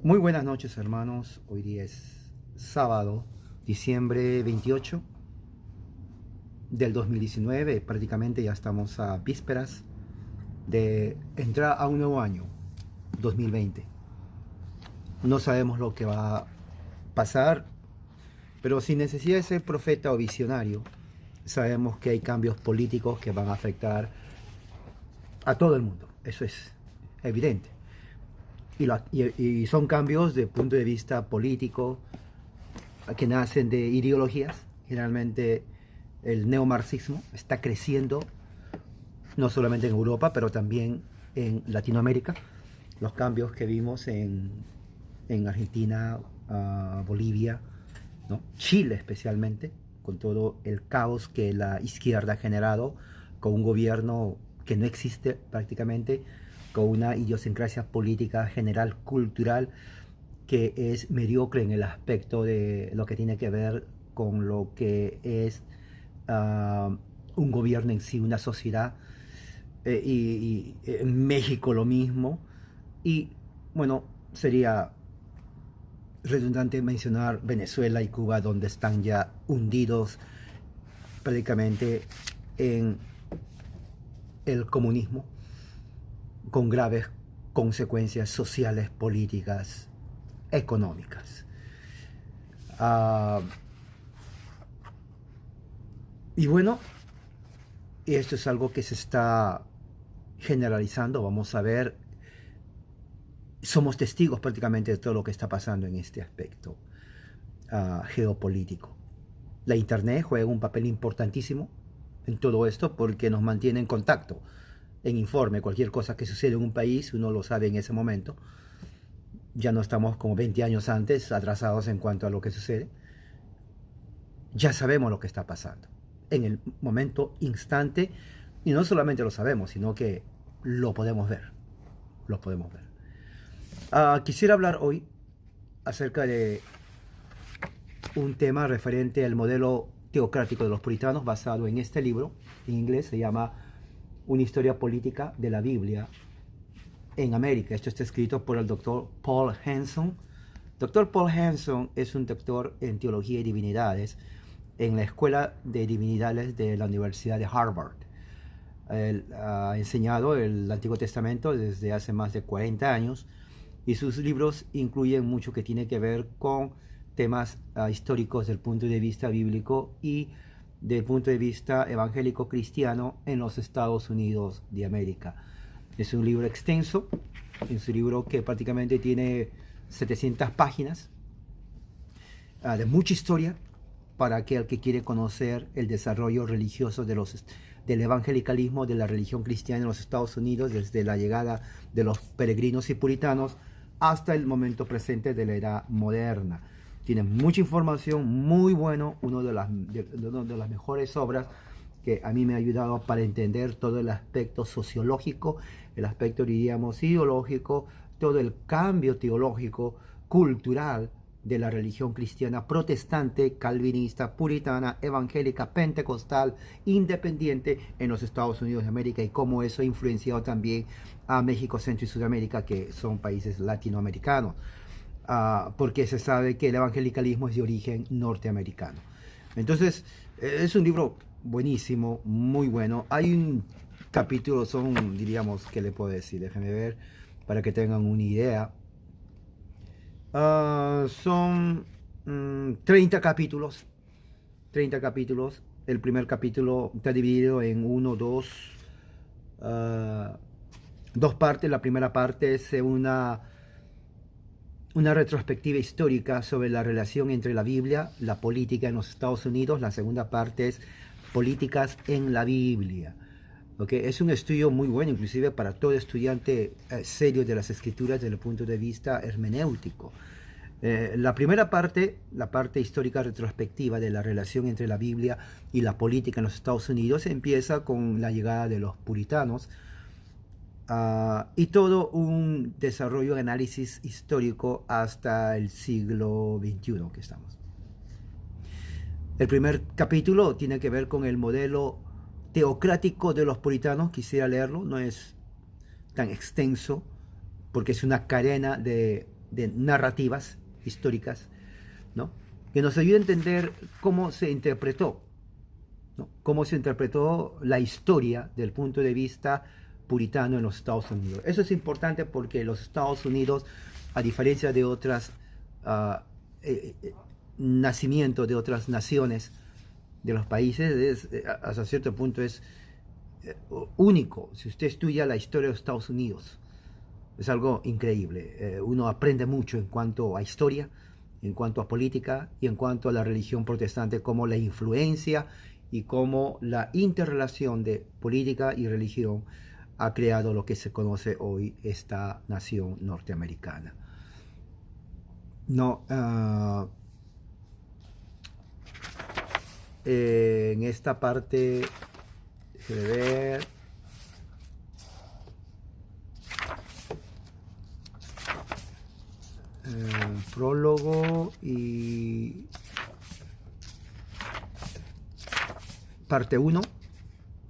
Muy buenas noches, hermanos. Hoy día es sábado, diciembre 28 del 2019. Prácticamente ya estamos a vísperas de entrar a un nuevo año, 2020. No sabemos lo que va a pasar, pero sin necesidad de ser profeta o visionario, sabemos que hay cambios políticos que van a afectar a todo el mundo. Eso es evidente. Y son cambios de punto de vista político, que nacen de ideologías. Generalmente el neomarxismo está creciendo no solamente en Europa, pero también en Latinoamérica. Los cambios que vimos en Argentina, Bolivia, ¿no? Chile especialmente, con todo el caos que la izquierda ha generado, con un gobierno que no existe prácticamente, con una idiosincrasia política general, cultural, que es mediocre en el aspecto de lo que tiene que ver con lo que es un gobierno en sí, una sociedad, y en México lo mismo. Y bueno, sería redundante mencionar Venezuela y Cuba, donde están ya hundidos prácticamente en el comunismo, con graves consecuencias sociales, políticas, económicas. Uh, y bueno, esto es algo que se está generalizando. Vamos a ver, somos testigos prácticamente de todo lo que está pasando en este aspecto geopolítico. La internet juega un papel importantísimo en todo esto porque nos mantiene en contacto, en informe. Cualquier cosa que sucede en un país, uno lo sabe en ese momento. Ya no estamos como 20 años antes atrasados en cuanto a lo que sucede. Ya sabemos lo que está pasando en el momento instante, y no solamente lo sabemos, sino que lo podemos ver. Lo podemos ver. Quisiera hablar hoy acerca de un tema referente al modelo teocrático de los puritanos, basado en este libro. En inglés se llama Una historia política de la Biblia en América. Esto está escrito por el doctor Paul Henson. Dr. Paul Henson es un doctor en teología y divinidades en la Escuela de Divinidades de la Universidad de Harvard. Él ha enseñado el Antiguo Testamento desde hace más de 40 años, y sus libros incluyen mucho que tiene que ver con temas históricos desde el punto de vista bíblico y desde el punto de vista evangélico cristiano en los Estados Unidos de América. Es un libro extenso, es un libro que prácticamente tiene 700 páginas, de mucha historia para aquel que quiere conocer el desarrollo religioso del evangelicalismo, de la religión cristiana en los Estados Unidos, desde la llegada de los peregrinos y puritanos hasta el momento presente de la era moderna. Tiene mucha información, muy bueno, una de las mejores obras que a mí me ha ayudado para entender todo el aspecto sociológico, el aspecto, diríamos, ideológico, todo el cambio teológico, cultural de la religión cristiana protestante, calvinista, puritana, evangélica, pentecostal, independiente en los Estados Unidos de América, y cómo eso ha influenciado también a México, Centro y Sudamérica, que son países latinoamericanos, porque se sabe que el evangelicalismo es de origen norteamericano. Entonces, es un libro buenísimo, muy bueno. Hay un capítulo, diríamos, ¿qué le puedo decir? Déjenme ver, para que tengan una idea. Son 30 capítulos. 30 capítulos. El primer capítulo está dividido en dos partes. La primera parte es una retrospectiva histórica sobre la relación entre la Biblia, la política en los Estados Unidos. La segunda parte es políticas en la Biblia. Okay. Es un estudio muy bueno, inclusive para todo estudiante serio de las escrituras desde el punto de vista hermenéutico. La primera parte, la parte histórica retrospectiva de la relación entre la Biblia y la política en los Estados Unidos, empieza con la llegada de los puritanos, y todo un desarrollo de análisis histórico hasta el siglo XXI que estamos. El primer capítulo tiene que ver con el modelo teocrático de los puritanos. Quisiera leerlo, no es tan extenso porque es una cadena de de narrativas históricas, ¿no? Que nos ayude a entender cómo se interpretó, ¿no? Cómo se interpretó la historia del punto de vista puritano en los Estados Unidos. Eso es importante porque los Estados Unidos, a diferencia de otras nacimientos de otras naciones, de los países, hasta cierto punto es único. Si usted estudia la historia de los Estados Unidos, es algo increíble. Uno aprende mucho en cuanto a historia, en cuanto a política y en cuanto a la religión protestante, como la influencia y cómo la interrelación de política y religión ha creado lo que se conoce hoy esta nación norteamericana. No, en esta parte, déjeme ver. Prólogo y parte 1,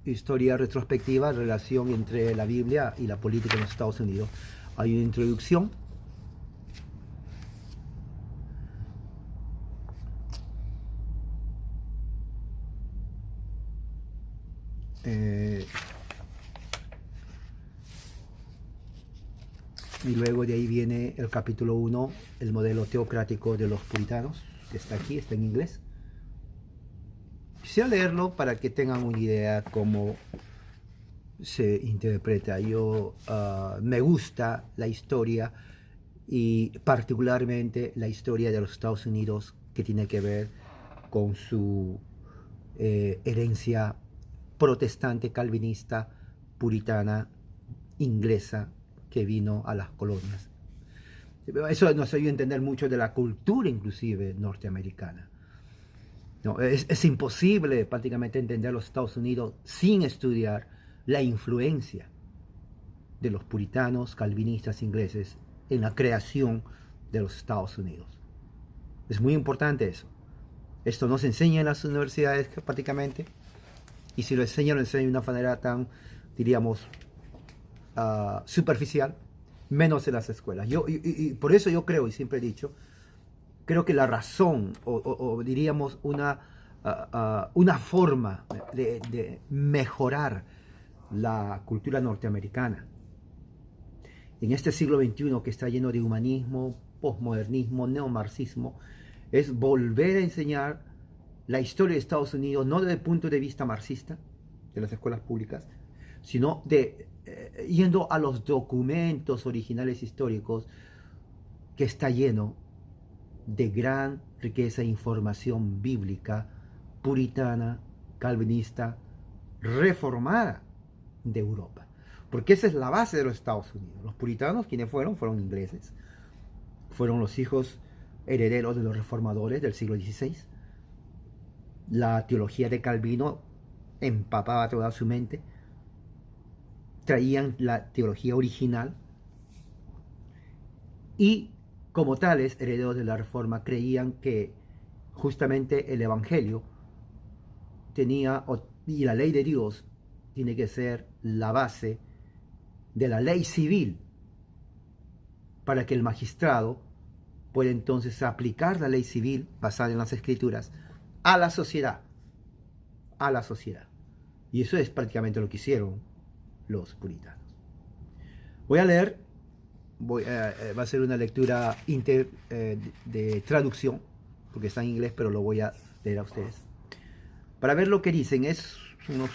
historia retrospectiva, relación entre la Biblia y la política en los Estados Unidos. Hay una introducción. Y luego de ahí viene el capítulo 1, el modelo teocrático de los puritanos, que está aquí, está en inglés. Quisiera leerlo para que tengan una idea cómo se interpreta. Yo me gusta la historia y particularmente la historia de los Estados Unidos que tiene que ver con su herencia protestante, calvinista, puritana, inglesa, que vino a las colonias. Eso nos ayuda a entender mucho de la cultura inclusive norteamericana. No, es imposible prácticamente entender los Estados Unidos sin estudiar la influencia de los puritanos, calvinistas ingleses en la creación de los Estados Unidos. Es muy importante eso. Esto no se enseña en las universidades prácticamente, y si lo enseñan de una manera tan, diríamos, superficial, menos en las escuelas. Y por eso yo creo, y siempre he dicho, creo que la razón, o diríamos una forma de mejorar la cultura norteamericana en este siglo XXI que está lleno de humanismo, posmodernismo, neomarxismo, es volver a enseñar la historia de Estados Unidos, no desde el punto de vista marxista de las escuelas públicas, sino yendo a los documentos originales históricos, que está lleno de gran riqueza e información bíblica, puritana, calvinista, reformada de Europa. Porque esa es la base de los Estados Unidos. Los puritanos, ¿quiénes fueron? Fueron ingleses. Fueron los hijos herederos de los reformadores del siglo XVI. La teología de Calvino empapaba toda su mente. Traían la teología original y, como tales herederos de la Reforma, creían que justamente el Evangelio y la ley de Dios tiene que ser la base de la ley civil para que el magistrado pueda entonces aplicar la ley civil basada en las Escrituras a la sociedad. Y eso es prácticamente lo que hicieron los puritanos. Voy a leer, va a ser una lectura de traducción, porque está en inglés, pero lo voy a leer a ustedes, para ver lo que dicen. Es unos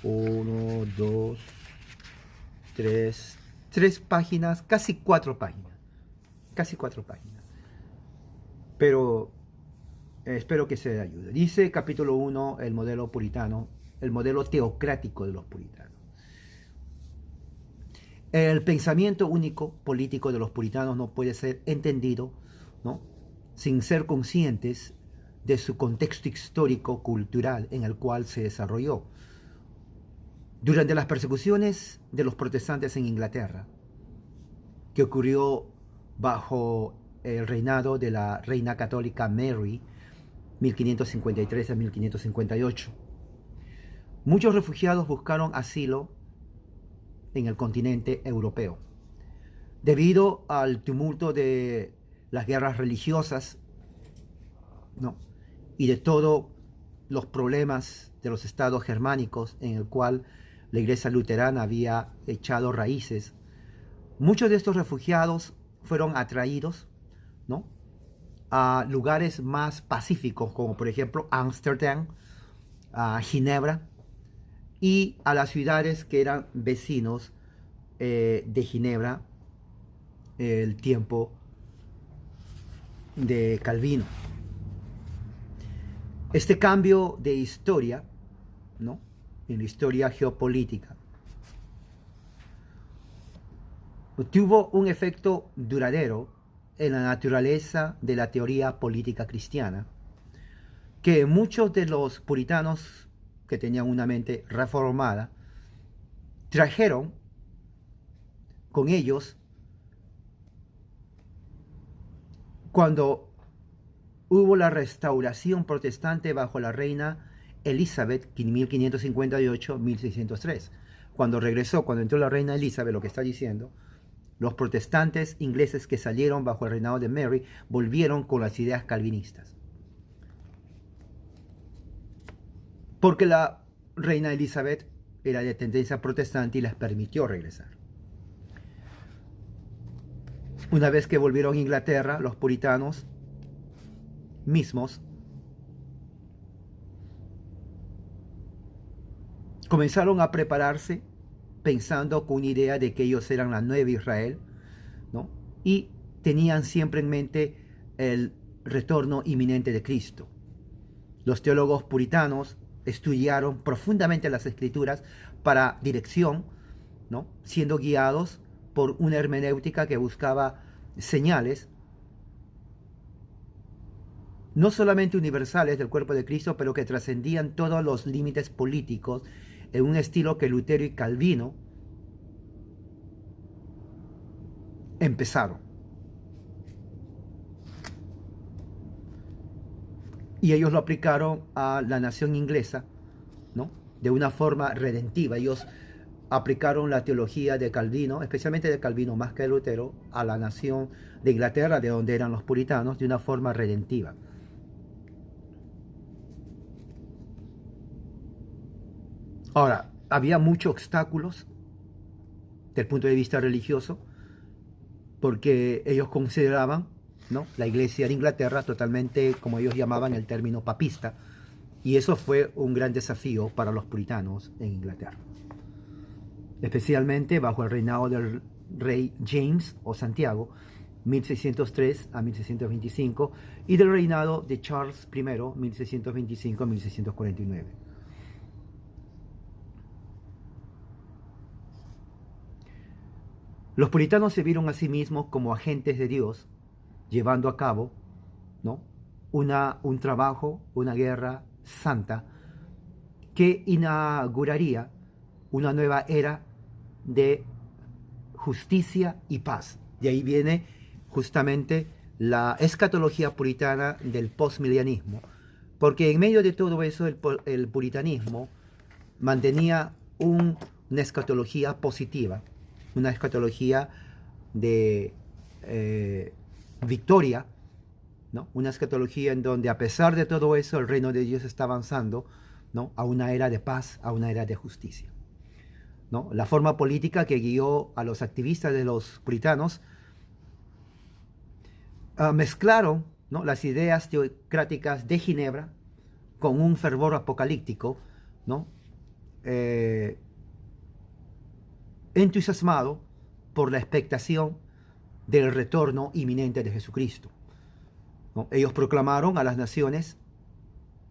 1, 2, 3 páginas, casi 4 páginas, pero espero que se ayude. Dice capítulo 1, el modelo puritano, el modelo teocrático de los puritanos. El pensamiento único político de los puritanos no puede ser entendido, ¿no?, sin ser conscientes de su contexto histórico cultural en el cual se desarrolló. Durante las persecuciones de los protestantes en Inglaterra, que ocurrió bajo el reinado de la reina católica Mary, 1553 a 1558, muchos refugiados buscaron asilo en el continente europeo. debido al tumulto de las guerras religiosas, ¿no? Y de todos los problemas de los estados germánicos en el cual la iglesia luterana había echado raíces, muchos de estos refugiados fueron atraídos, ¿no?, a lugares más pacíficos, como por ejemplo Ámsterdam, a Ginebra y a las ciudades que eran vecinos de Ginebra el tiempo de Calvino. Este cambio de historia, ¿no?, en la historia geopolítica, tuvo un efecto duradero en la naturaleza de la teoría política cristiana, que muchos de los puritanos que tenían una mente reformada trajeron con ellos cuando hubo la restauración protestante bajo la reina Elizabeth en 1558-1603. Cuando entró la reina Elizabeth, lo que está diciendo, los protestantes ingleses que salieron bajo el reinado de Mary volvieron con las ideas calvinistas. Porque la reina Elizabeth era de tendencia protestante y les permitió regresar. Una vez que volvieron a Inglaterra, los puritanos mismos comenzaron a prepararse pensando con una idea de que ellos eran la nueva Israel, ¿no?, y tenían siempre en mente el retorno inminente de Cristo. Los teólogos puritanos estudiaron profundamente las Escrituras para dirección, ¿no?, siendo guiados por una hermenéutica que buscaba señales no solamente universales del cuerpo de Cristo, pero que trascendían todos los límites políticos, en un estilo que Lutero y Calvino empezaron. Y ellos lo aplicaron a la nación inglesa, ¿no?, de una forma redentiva. Ellos aplicaron la teología de Calvino, especialmente de Calvino más que de Lutero, a la nación de Inglaterra, de donde eran los puritanos, de una forma redentiva. Ahora, había muchos obstáculos desde el punto de vista religioso, porque ellos consideraban, ¿no?, la iglesia de Inglaterra totalmente, como ellos llamaban el término, papista, y eso fue un gran desafío para los puritanos en Inglaterra, especialmente bajo el reinado del rey James o Santiago, 1603 a 1625, y del reinado de Charles I, 1625 a 1649. Los puritanos se vieron a sí mismos como agentes de Dios, llevando a cabo, ¿no?, un trabajo, una guerra santa, que inauguraría una nueva era de justicia y paz. De ahí viene justamente la escatología puritana del postmilianismo, porque en medio de todo eso el puritanismo mantenía una escatología positiva, una escatología de victoria, ¿no?, una escatología en donde, a pesar de todo eso, el reino de Dios está avanzando, ¿no?, a una era de paz, a una era de justicia, ¿no? La forma política que guió a los activistas de los puritanos mezclaron, ¿no?, las ideas teocráticas de Ginebra con un fervor apocalíptico, ¿no?, entusiasmado por la expectación del retorno inminente de Jesucristo, ¿no? Ellos proclamaron a las naciones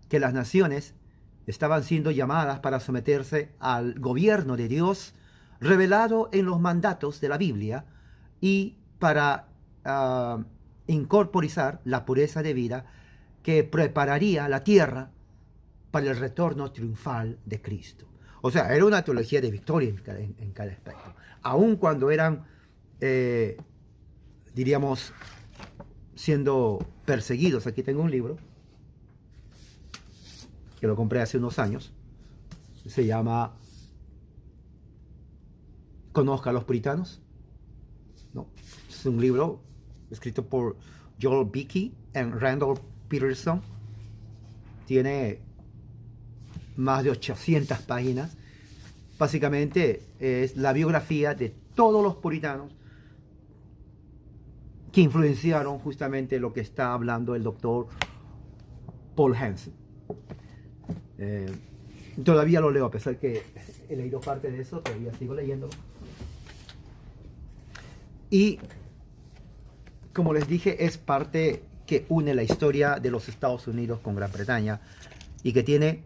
que las naciones estaban siendo llamadas para someterse al gobierno de Dios revelado en los mandatos de la Biblia, y para incorporizar la pureza de vida que prepararía la tierra para el retorno triunfal de Cristo. O sea, era una teología de victoria en cada aspecto. Aun cuando eran, diríamos, siendo perseguidos. Aquí tengo un libro que lo compré hace unos años. Se llama Conozca a los puritanos. ¿no? Es un libro escrito por Joel Beakey y Randall Peterson. Tiene más de 800 páginas. Básicamente es la biografía de todos los puritanos que influenciaron justamente lo que está hablando el doctor Paul Hansen. Todavía lo leo, a pesar que he leído parte de eso, todavía sigo leyéndolo. Y como les dije, es parte que une la historia de los Estados Unidos con Gran Bretaña y que tiene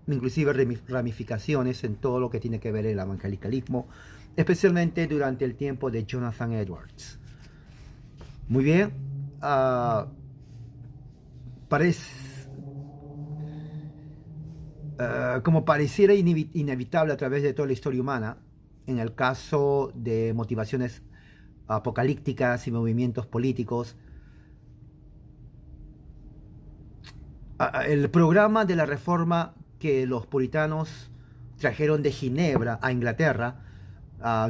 inclusive ramificaciones en todo lo que tiene que ver el evangelicalismo, especialmente durante el tiempo de Jonathan Edwards. Muy bien, como pareciera inevitable a través de toda la historia humana, en el caso de motivaciones apocalípticas y movimientos políticos, el programa de la reforma que los puritanos trajeron de Ginebra a Inglaterra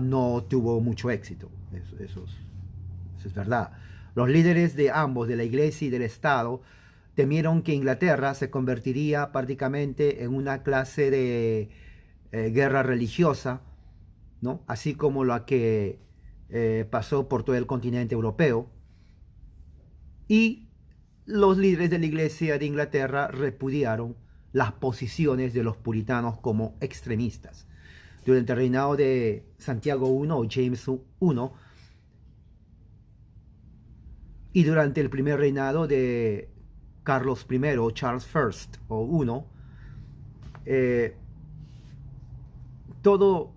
no tuvo mucho éxito. Eso es verdad. Los líderes de ambos, de la Iglesia y del Estado, temieron que Inglaterra se convertiría prácticamente en una clase de guerra religiosa, ¿no? Así como la que pasó por todo el continente europeo. Y los líderes de la Iglesia de Inglaterra repudiaron las posiciones de los puritanos como extremistas. Durante el reinado de Santiago I o James I y durante el primer reinado de Carlos I o Charles I o I, todas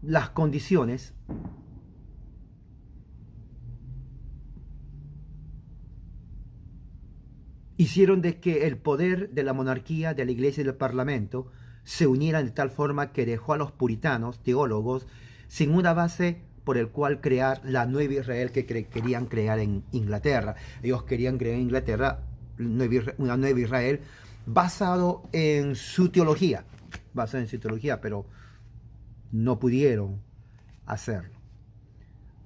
las condiciones hicieron de que el poder de la monarquía, de la iglesia y del parlamento se unieran de tal forma que dejó a los puritanos, teólogos, sin una base por el cual crear la nueva Israel que querían crear en Inglaterra. Ellos querían crear en Inglaterra una nueva Israel basado en su teología, pero no pudieron hacerlo.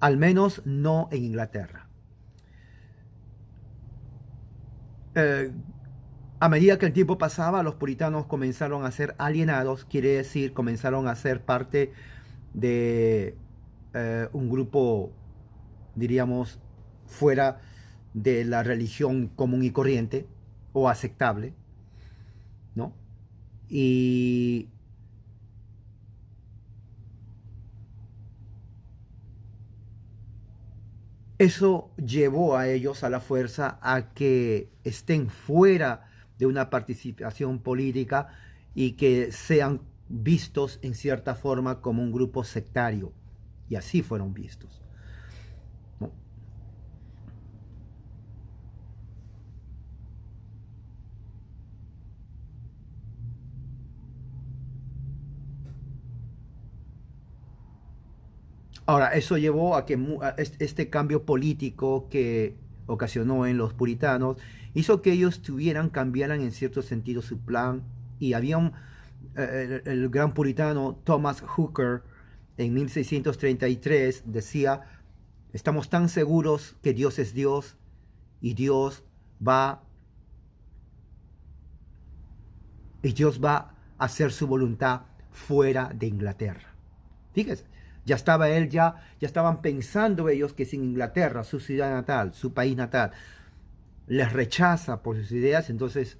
Al menos no en Inglaterra. A medida que el tiempo pasaba, los puritanos comenzaron a ser alienados, quiere decir, comenzaron a ser parte de un grupo, diríamos, fuera de la religión común y corriente o aceptable, ¿no? Y eso llevó a ellos a la fuerza a que estén fuera de una participación política y que sean vistos en cierta forma como un grupo sectario. Y así fueron vistos, ¿no? Ahora, eso llevó a que este cambio político que ocasionó en los puritanos hizo que ellos cambiaran en cierto sentido su plan. Y había el gran puritano Thomas Hooker en 1633 decía: estamos tan seguros que Dios es Dios y Dios va a hacer su voluntad fuera de Inglaterra. Fíjese, ya estaban pensando ellos que si Inglaterra, su ciudad natal, su país natal, les rechaza por sus ideas, entonces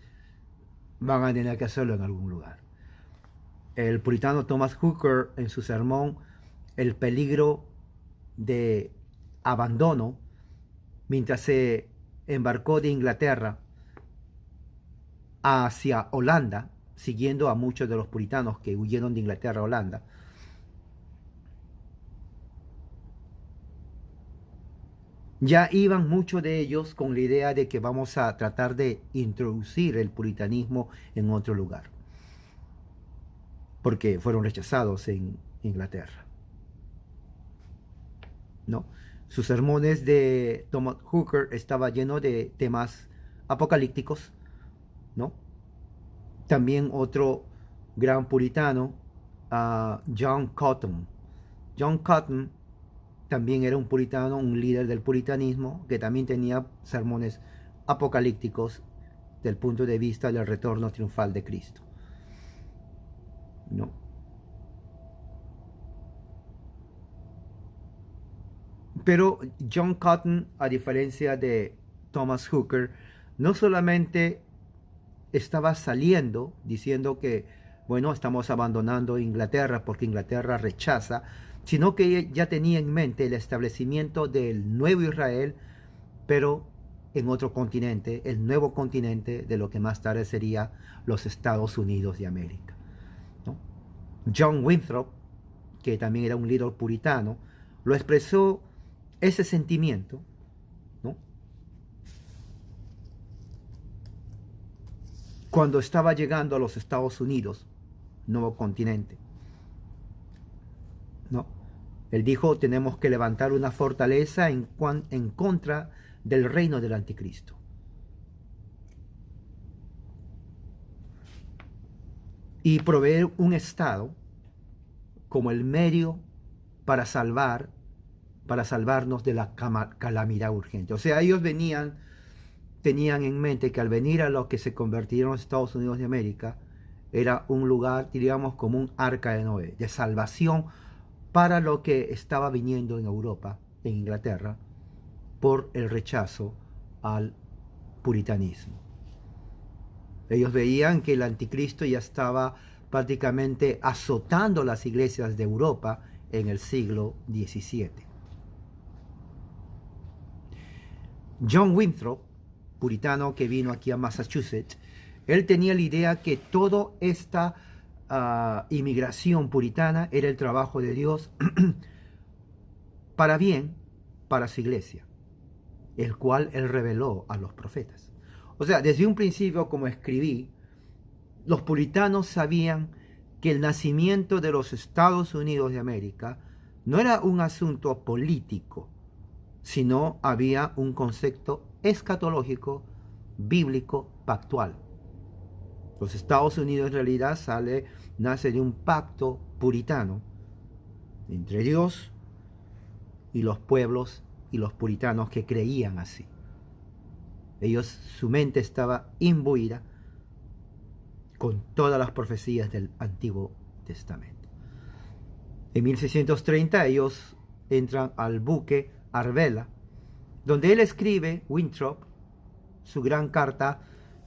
van a tener que hacerlo en algún lugar. El puritano Thomas Hooker, en su sermón El peligro de abandono, mientras se embarcó de Inglaterra hacia Holanda, siguiendo a muchos de los puritanos que huyeron de Inglaterra a Holanda, ya iban muchos de ellos con la idea de que vamos a tratar de introducir el puritanismo en otro lugar, porque fueron rechazados en Inglaterra, ¿no? Sus sermones de Thomas Hooker estaban llenos de temas apocalípticos, ¿no? También otro gran puritano, John Cotton. John Cotton también era un puritano, un líder del puritanismo, que también tenía sermones apocalípticos del punto de vista del retorno triunfal de Cristo, ¿no? Pero John Cotton, a diferencia de Thomas Hooker, no solamente estaba saliendo diciendo que, bueno, estamos abandonando Inglaterra porque Inglaterra rechaza, sino que ya tenía en mente el establecimiento del nuevo Israel, pero en otro continente, el nuevo continente de lo que más tarde sería los Estados Unidos de América, ¿no? John Winthrop, que también era un líder puritano, lo expresó ese sentimiento, ¿no?, cuando estaba llegando a los Estados Unidos, nuevo continente, ¿no? Él dijo, tenemos que levantar una fortaleza en contra del reino del anticristo. Y proveer un Estado como el medio para salvarnos de la calamidad urgente. O sea, ellos tenían en mente que al venir a lo que se convirtieron los Estados Unidos de América, era un lugar, diríamos, como un arca de Noé, de salvación para lo que estaba viniendo en Europa, en Inglaterra, por el rechazo al puritanismo. Ellos veían que el anticristo ya estaba prácticamente azotando las iglesias de Europa en el siglo XVII. John Winthrop, puritano que vino aquí a Massachusetts, él tenía la idea que toda esta inmigración puritana era el trabajo de Dios para bien, para su iglesia, el cual él reveló a los profetas. O sea, desde un principio, como escribí, los puritanos sabían que el nacimiento de los Estados Unidos de América no era un asunto político, sino había un concepto escatológico, bíblico, pactual. Los Estados Unidos en realidad nace de un pacto puritano entre Dios y los pueblos y los puritanos que creían así. Su mente estaba imbuida con todas las profecías del Antiguo Testamento. En 1630 ellos entran al buque Arbela, donde él escribe, Winthrop, su gran carta,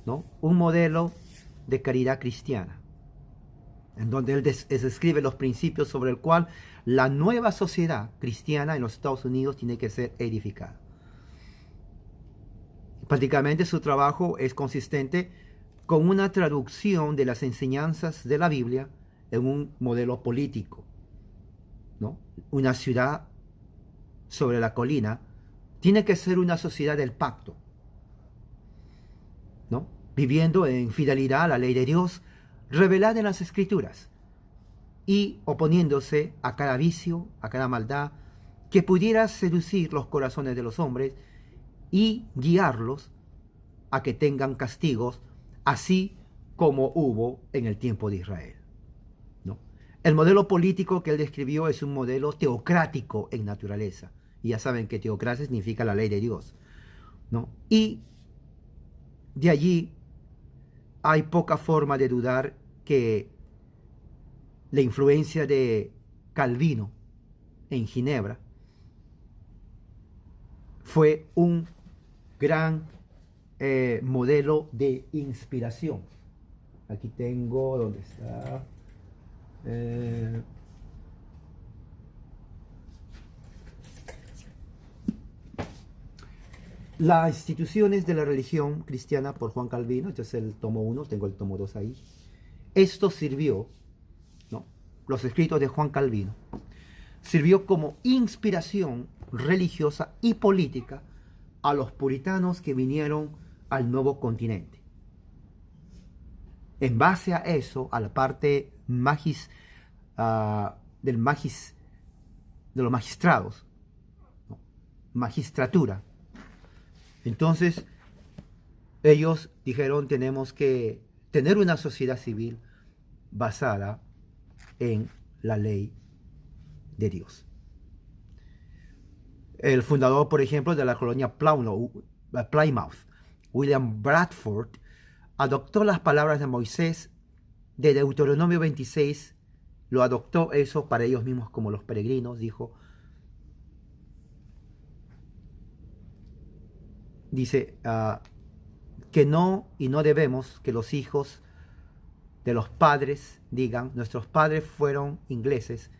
¿no?, un modelo de caridad cristiana, en donde él escribe los principios sobre el cual la nueva sociedad cristiana en los Estados Unidos tiene que ser edificada. Prácticamente su trabajo es consistente con una traducción de las enseñanzas de la Biblia en un modelo político, ¿no? Una ciudad sobre la colina tiene que ser una sociedad del pacto, ¿no?, viviendo en fidelidad a la ley de Dios revelada en las Escrituras y oponiéndose a cada vicio, a cada maldad que pudiera seducir los corazones de los hombres y guiarlos a que tengan castigos, así como hubo en el tiempo de Israel, ¿no? El modelo político que él describió es un modelo teocrático en naturaleza. Y ya saben que teocracia significa la ley de Dios, ¿no? Y de allí hay poca forma de dudar que la influencia de Calvino en Ginebra fue un gran modelo de inspiración. Aquí tengo, ¿dónde está? Las instituciones de la religión cristiana por Juan Calvino, este es el tomo 1, tengo el tomo 2 ahí. Esto sirvió, ¿no?, los escritos de Juan Calvino, sirvió como inspiración religiosa y política a los puritanos que vinieron al nuevo continente. En base a eso, a la parte de los magistrados, ¿no?, magistratura, entonces ellos dijeron, tenemos que tener una sociedad civil basada en la ley de Dios. El fundador, por ejemplo, de la colonia Plymouth, William Bradford, adoptó las palabras de Moisés de Deuteronomio 26, lo adoptó eso para ellos mismos como los peregrinos, dice que no y no debemos que los hijos de los padres digan, nuestros padres fueron ingleses,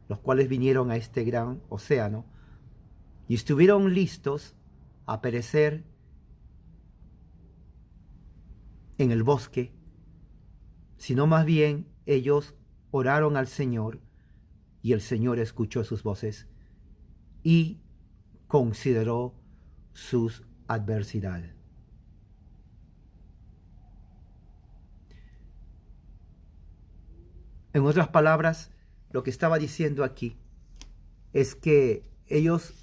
los cuales vinieron a este gran océano y estuvieron listos a perecer en el bosque, sino más bien ellos oraron al Señor y el Señor escuchó sus voces y consideró sus adversidades. En otras palabras, lo que estaba diciendo aquí es que ellos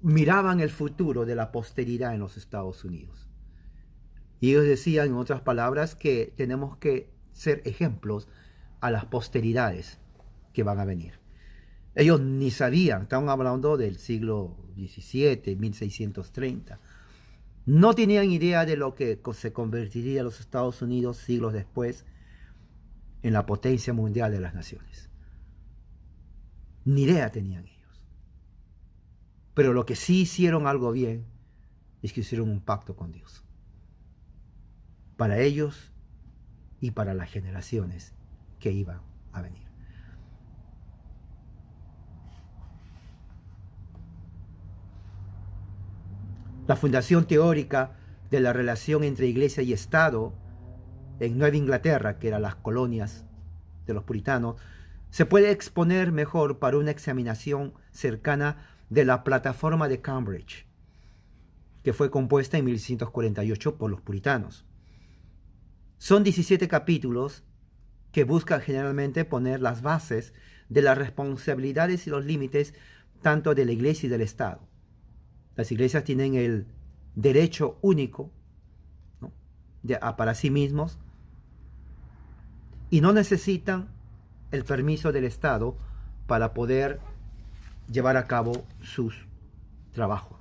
miraban el futuro de la posteridad en los Estados Unidos. Y ellos decían, en otras palabras, que tenemos que ser ejemplos a las posteridades que van a venir. Ellos ni sabían, estaban hablando del siglo XVII, 1630. No tenían idea de lo que se convertiría los Estados Unidos siglos después en la potencia mundial de las naciones. Ni idea tenían ellos. Pero lo que sí hicieron algo bien es que hicieron un pacto con Dios. Para ellos y para las generaciones que iban a venir. La fundación teórica de la relación entre iglesia y Estado en Nueva Inglaterra, que eran las colonias de los puritanos, se puede exponer mejor para una examinación cercana de la Plataforma de Cambridge, que fue compuesta en 1648 por los puritanos. Son 17 capítulos que buscan generalmente poner las bases de las responsabilidades y los límites tanto de la iglesia y del Estado. Las iglesias tienen el derecho único, ¿no?, para sí mismos y no necesitan el permiso del Estado para poder llevar a cabo sus trabajos.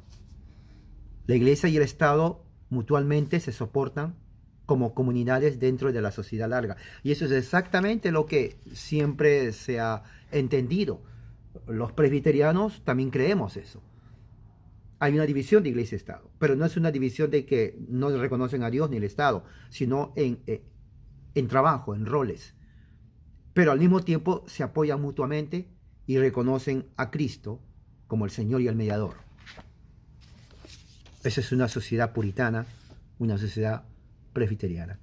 La iglesia y el Estado mutuamente se soportan como comunidades dentro de la sociedad larga. Y eso es exactamente lo que siempre se ha entendido. Los presbiterianos también creemos eso. Hay una división de iglesia y Estado, pero no es una división de que no reconocen a Dios ni el Estado, sino en trabajo, en roles. Pero al mismo tiempo se apoyan mutuamente y reconocen a Cristo como el Señor y el mediador. Esa es una sociedad puritana, una sociedad presbiteriana.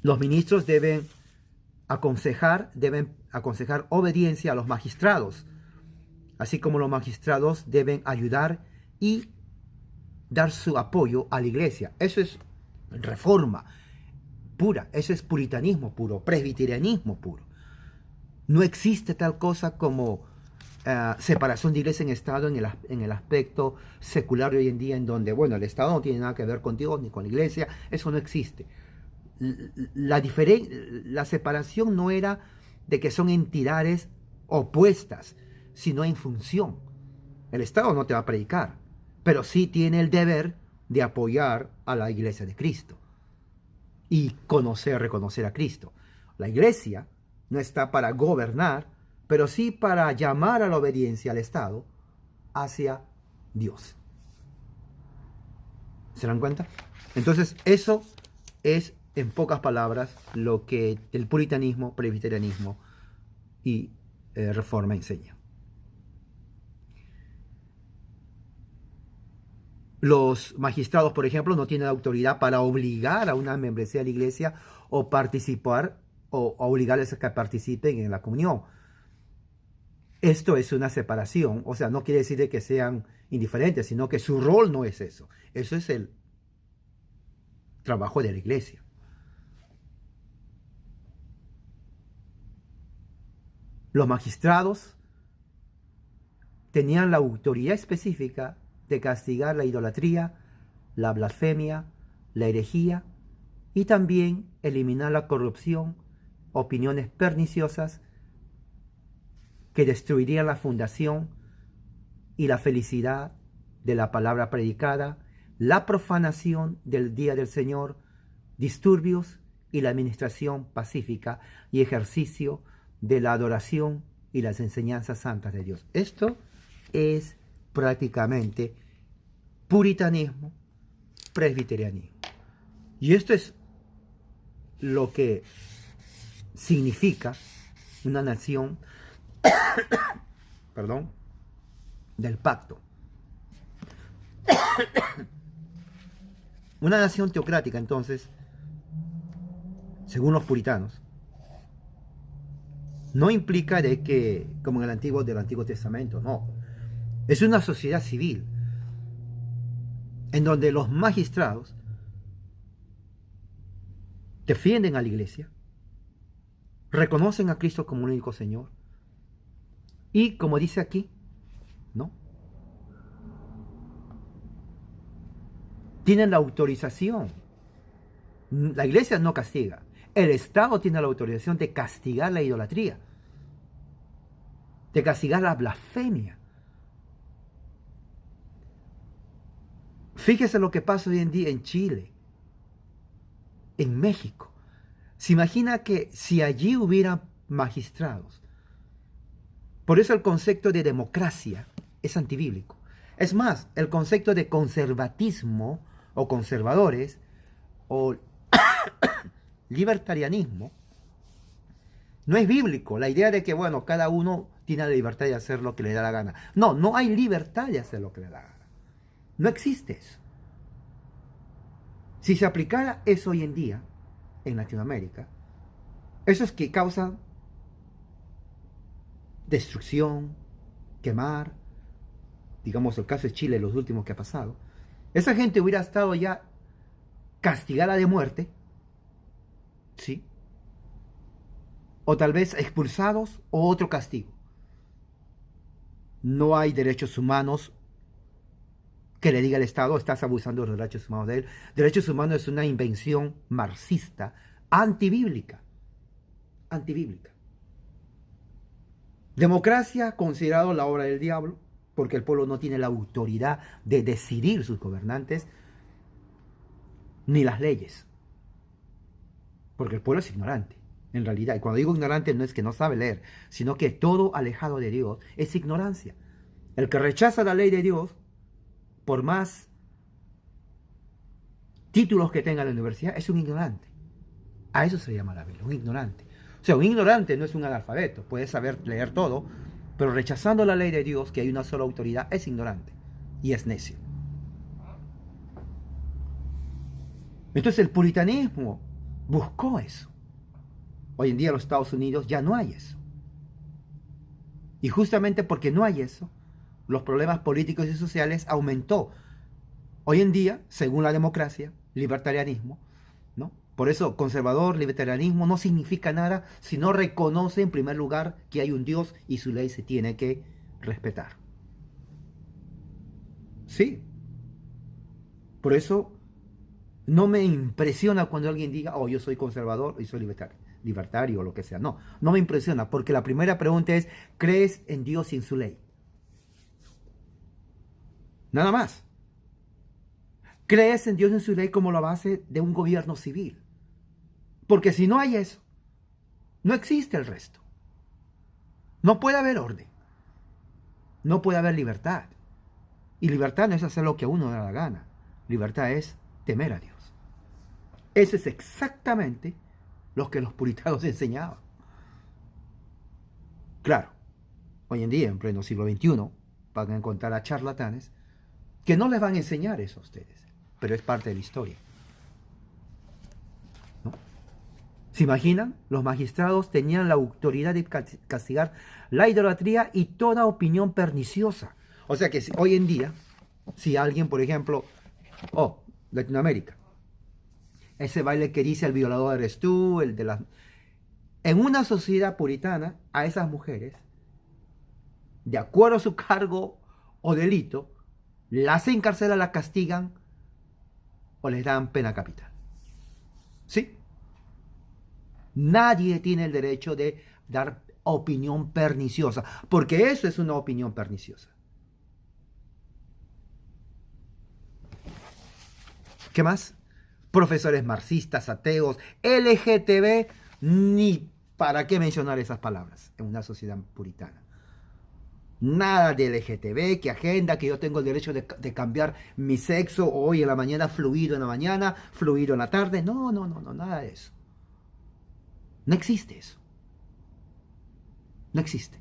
Los ministros deben aconsejar obediencia a los magistrados, así como los magistrados deben ayudar y dar su apoyo a la iglesia. Eso es reforma pura, eso es puritanismo puro, presbiterianismo puro. No existe tal cosa como separación de iglesia en Estado en el aspecto secular de hoy en día, en donde, bueno, el Estado no tiene nada que ver con Dios ni con la iglesia. Eso no existe. La separación no era de que son entidades opuestas, sino en función. El Estado no te va a predicar, pero sí tiene el deber de apoyar a la iglesia de Cristo y reconocer a Cristo. La iglesia no está para gobernar, pero sí para llamar a la obediencia al Estado hacia Dios. ¿Se dan cuenta? Entonces, eso es, en pocas palabras, lo que el puritanismo, presbiterianismo y reforma enseña. Los magistrados, por ejemplo, no tienen autoridad para obligar a una membresía de la iglesia o participar o obligarles a que participen en la comunión. Esto es una separación, o sea, no quiere decir de que sean indiferentes, sino que su rol no es eso. Eso es el trabajo de la iglesia. Los magistrados tenían la autoridad específica de castigar la idolatría, la blasfemia, la herejía y también eliminar la corrupción, opiniones perniciosas que destruirían la fundación y la felicidad de la palabra predicada, la profanación del día del Señor, disturbios y la administración pacífica y ejercicio de la adoración y las enseñanzas santas de Dios. Esto es prácticamente puritanismo, presbiterianismo. Y esto es lo que significa una nación, perdón, del pacto. Una nación teocrática, entonces, según los puritanos, no implica de que, como en del Antiguo Testamento, no. Es una sociedad civil, en donde los magistrados defienden a la iglesia, reconocen a Cristo como un único Señor, y como dice aquí, ¿no?, tienen la autorización. La iglesia no castiga. El Estado tiene la autorización de castigar la idolatría, de castigar la blasfemia. Fíjese lo que pasa hoy en día en Chile, en México. Se imagina que si allí hubiera magistrados. Por eso el concepto de democracia es antibíblico. Es más, el concepto de conservatismo o conservadores o libertarianismo no es bíblico. La idea de que, bueno, cada uno tiene la libertad de hacer lo que le da la gana. No, no hay libertad de hacer lo que le da la gana. No existe eso. Si se aplicara eso hoy en día en Latinoamérica, eso es que causa destrucción, quemar, digamos el caso de Chile, los últimos que ha pasado, esa gente hubiera estado ya castigada de muerte, ¿sí? O tal vez expulsados o otro castigo. No hay derechos humanos que le diga al Estado, estás abusando de los derechos humanos de él. Derechos humanos es una invención marxista, antibíblica. Antibíblica. Democracia considerado la obra del diablo, porque el pueblo no tiene la autoridad de decidir sus gobernantes, ni las leyes. Porque el pueblo es ignorante, en realidad. Y cuando digo ignorante no es que no sabe leer, sino que todo alejado de Dios es ignorancia. El que rechaza la ley de Dios, por más títulos que tenga en la universidad, es un ignorante. A eso se llama la Biblia, un ignorante. O sea, un ignorante no es un analfabeto, puede saber leer todo, pero rechazando la ley de Dios, que hay una sola autoridad, es ignorante y es necio. Entonces el puritanismo buscó eso. Hoy en día en los Estados Unidos ya no hay eso. Y justamente porque no hay eso, los problemas políticos y sociales aumentó. Hoy en día, según la democracia, libertarianismo, ¿no? Por eso, conservador, libertarianismo no significa nada si no reconoce en primer lugar que hay un Dios y su ley se tiene que respetar. Sí. Por eso no me impresiona cuando alguien diga, oh, yo soy conservador y soy libertario o lo que sea. No, no me impresiona, porque la primera pregunta es, ¿crees en Dios y en su ley? Nada más. ¿Crees en Dios y en su ley como la base de un gobierno civil? Porque si no hay eso, no existe el resto. No puede haber orden. No puede haber libertad. Y libertad no es hacer lo que a uno le da la gana. Libertad es temer a Dios. Eso es exactamente lo que los puritanos enseñaban. Claro, hoy en día, en pleno siglo XXI, van a encontrar a charlatanes que no les van a enseñar eso a ustedes, pero es parte de la historia. ¿No? ¿Se imaginan? Los magistrados tenían la autoridad de castigar la idolatría y toda opinión perniciosa. O sea que hoy en día, si alguien, por ejemplo, Latinoamérica, ese baile que dice el violador eres tú, el de las... En una sociedad puritana, a esas mujeres, de acuerdo a su cargo o delito, las encarcelan, las castigan o les dan pena capital. ¿Sí? Nadie tiene el derecho de dar opinión perniciosa, porque eso es una opinión perniciosa. ¿Qué más? Profesores marxistas, ateos, LGTB, ni para qué mencionar esas palabras en una sociedad puritana. Nada de LGTB, que agenda, que yo tengo el derecho de cambiar mi sexo hoy en la mañana, fluido en la mañana, fluido en la tarde. No, no, no, no, nada de eso. No existe eso. No existe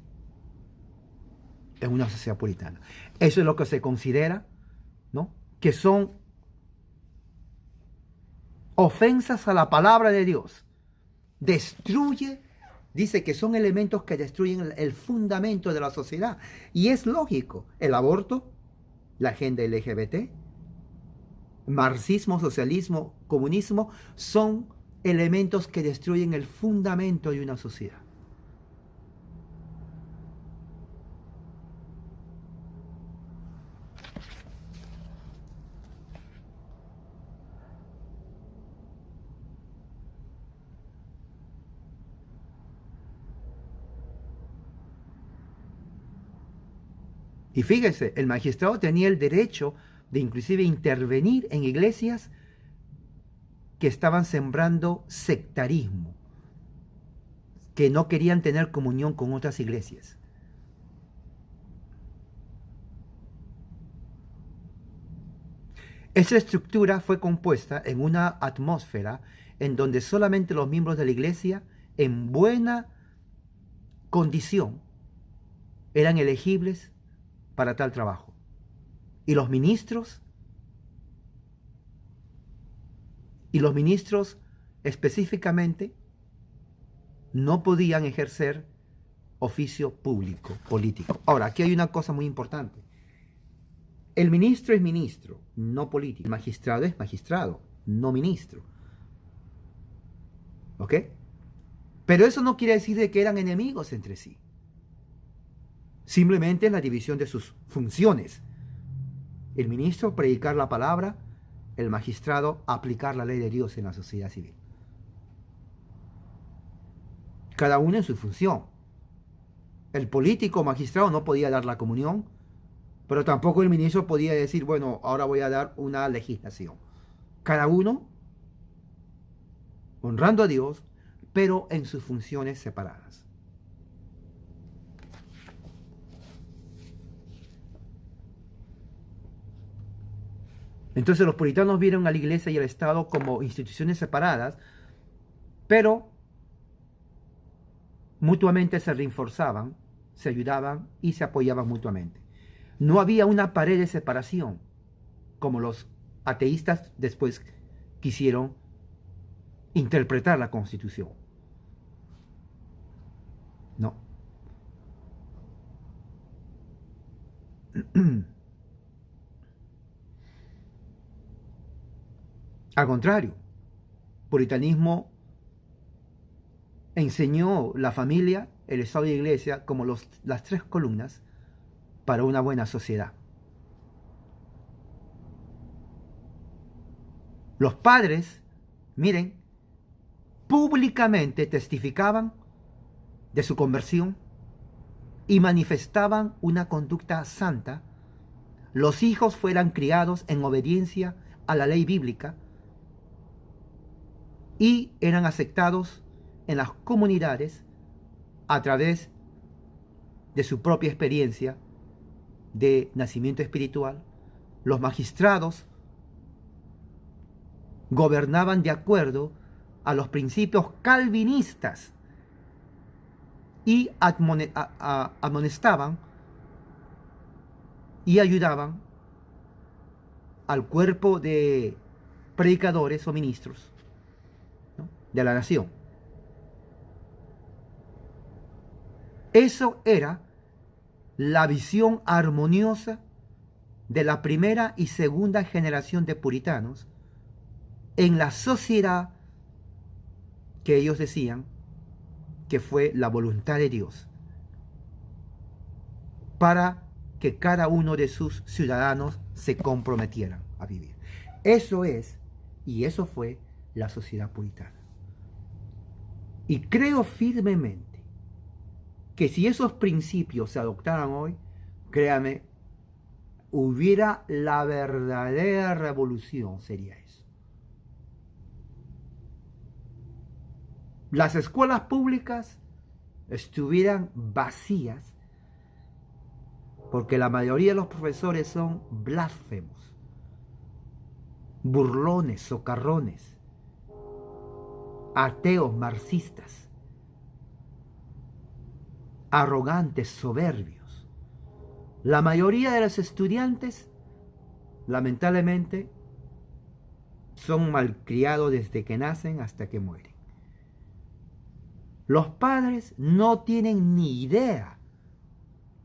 en una sociedad puritana. Eso es lo que se considera, ¿no? Que son ofensas a la palabra de Dios. Destruye, dice que son elementos que destruyen el fundamento de la sociedad. Y es lógico. El aborto, la agenda LGBT, marxismo, socialismo, comunismo, son elementos que destruyen el fundamento de una sociedad. Y fíjese, el magistrado tenía el derecho de inclusive intervenir en iglesias que estaban sembrando sectarismo, que no querían tener comunión con otras iglesias. Esa estructura fue compuesta en una atmósfera en donde solamente los miembros de la iglesia en buena condición eran elegibles para tal trabajo. Y los ministros específicamente no podían ejercer oficio público, político. Ahora, aquí hay una cosa muy importante. El ministro es ministro, no político. El magistrado es magistrado, no ministro. ¿Ok? Pero eso no quiere decir de que eran enemigos entre sí. Simplemente es la división de sus funciones. El ministro predicar la palabra, el magistrado aplicar la ley de Dios en la sociedad civil. Cada uno en su función. El político magistrado no podía dar la comunión, pero tampoco el ministro podía decir, bueno, ahora voy a dar una legislación. Cada uno honrando a Dios, pero en sus funciones separadas. Entonces los puritanos vieron a la iglesia y al Estado como instituciones separadas, pero mutuamente se reforzaban, se ayudaban y se apoyaban mutuamente. No había una pared de separación, como los ateístas después quisieron interpretar la Constitución. No. Al contrario, puritanismo enseñó la familia, el Estado y la Iglesia como las tres columnas para una buena sociedad. Los padres, miren, públicamente testificaban de su conversión y manifestaban una conducta santa. Los hijos fueran criados en obediencia a la ley bíblica y eran aceptados en las comunidades a través de su propia experiencia de nacimiento espiritual. Los magistrados gobernaban de acuerdo a los principios calvinistas y amonestaban y ayudaban al cuerpo de predicadores o ministros, ¿no?, de la nación. Eso era la visión armoniosa de la primera y segunda generación de puritanos en la sociedad que ellos decían que fue la voluntad de Dios para que cada uno de sus ciudadanos se comprometieran a vivir. Eso es, y eso fue la sociedad puritana. Y creo firmemente que si esos principios se adoptaran hoy, créame, hubiera la verdadera revolución, sería eso. las escuelas públicas estuvieran vacías porque la mayoría de los profesores son blasfemos, burlones, socarrones, ateos, marxistas, arrogantes, soberbios. La mayoría de los estudiantes, lamentablemente, son malcriados desde que nacen hasta que mueren. Los padres no tienen ni idea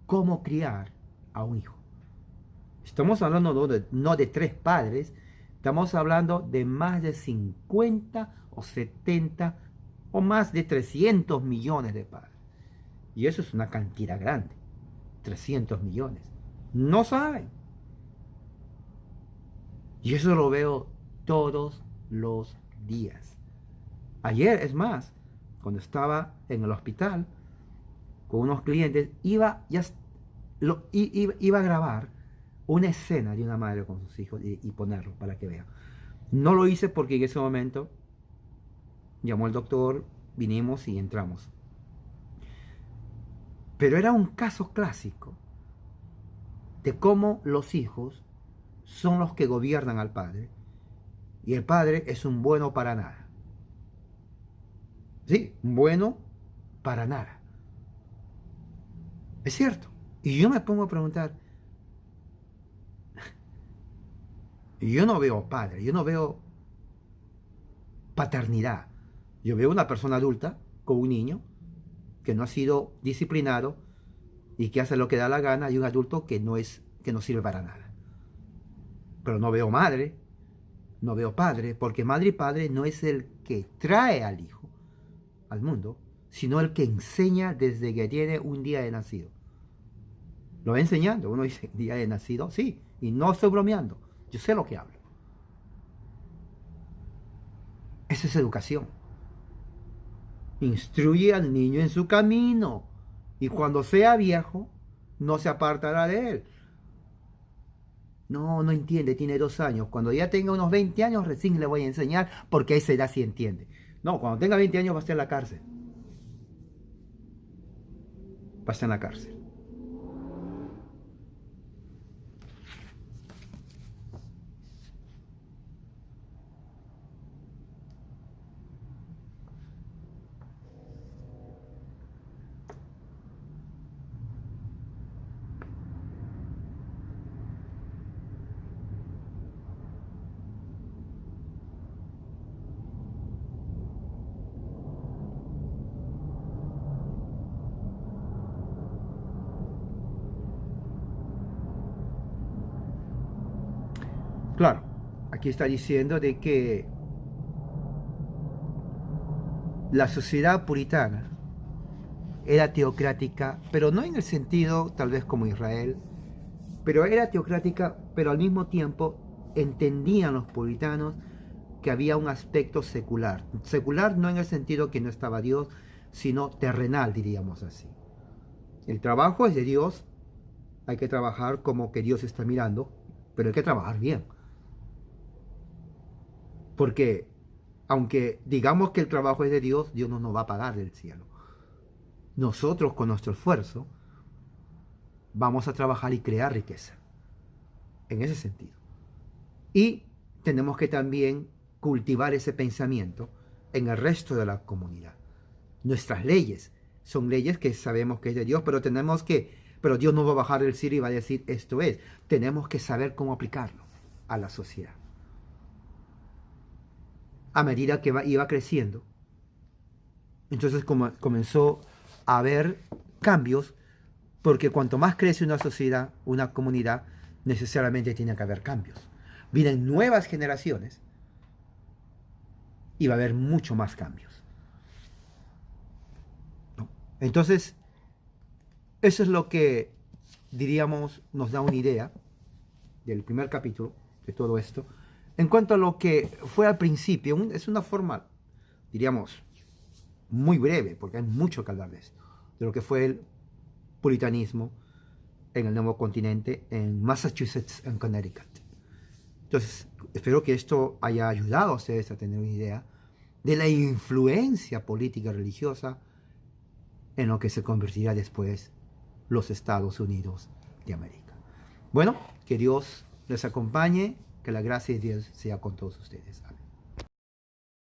cómo criar a un hijo. Estamos hablando no de 3 padres, estamos hablando de más de 50 o 70 o más de 300 millones de padres. Y eso es una cantidad grande, 300 millones. No saben. Y eso lo veo todos los días. Ayer, es más, cuando estaba en el hospital con unos clientes, iba a grabar una escena de una madre con sus hijos y ponerlo para que vean. No lo hice porque en ese momento llamó el doctor, vinimos y entramos. Pero era un caso clásico de cómo los hijos son los que gobiernan al padre y el padre es un bueno para nada. Sí, bueno para nada. Es cierto. Y yo me pongo a preguntar, yo no veo padre, yo no veo paternidad. Yo veo una persona adulta con un niño que no ha sido disciplinado y que hace lo que da la gana, y un adulto que no sirve para nada. Pero no veo madre, no veo padre, porque madre y padre no es el que trae al hijo al mundo, sino el que enseña desde que tiene un día de nacido. Lo va enseñando. Uno dice, día de nacido, sí, y no estoy bromeando, yo sé lo que hablo. Esa es educación. Instruye al niño en su camino, y cuando sea viejo, no se apartará de él. No entiende, tiene 2 años. Cuando ya tenga unos 20 años, recién le voy a enseñar, porque a esa edad sí entiende. No, cuando tenga 20 años va a estar en la cárcel. Va a estar en la cárcel. Claro, aquí está diciendo de que la sociedad puritana era teocrática, pero no en el sentido tal vez como Israel, pero era teocrática, pero al mismo tiempo entendían los puritanos que había un aspecto secular. Secular no en el sentido que no estaba Dios, sino terrenal, diríamos así. El trabajo es de Dios, hay que trabajar como que Dios está mirando, pero hay que trabajar bien. Porque aunque digamos que el trabajo es de Dios, Dios no nos va a pagar del cielo. Nosotros con nuestro esfuerzo vamos a trabajar y crear riqueza. En ese sentido. Y tenemos que también cultivar ese pensamiento en el resto de la comunidad. Nuestras leyes son leyes que sabemos que es de Dios, pero pero Dios no va a bajar del cielo y va a decir esto es. Tenemos que saber cómo aplicarlo a la sociedad. A medida que iba creciendo, entonces comenzó a haber cambios, porque cuanto más crece una sociedad, una comunidad, necesariamente tiene que haber cambios. Vienen nuevas generaciones y va a haber mucho más cambios. Entonces, eso es lo que, diríamos, nos da una idea del primer capítulo de todo esto. En cuanto a lo que fue al principio, es una forma, diríamos, muy breve, porque hay mucho que hablar de esto, de lo que fue el puritanismo en el nuevo continente, en Massachusetts, en Connecticut. Entonces, espero que esto haya ayudado a ustedes a tener una idea de la influencia política religiosa en lo que se convertirá después los Estados Unidos de América. Bueno, que Dios les acompañe, que la gracia de Dios sea con todos ustedes. Amén.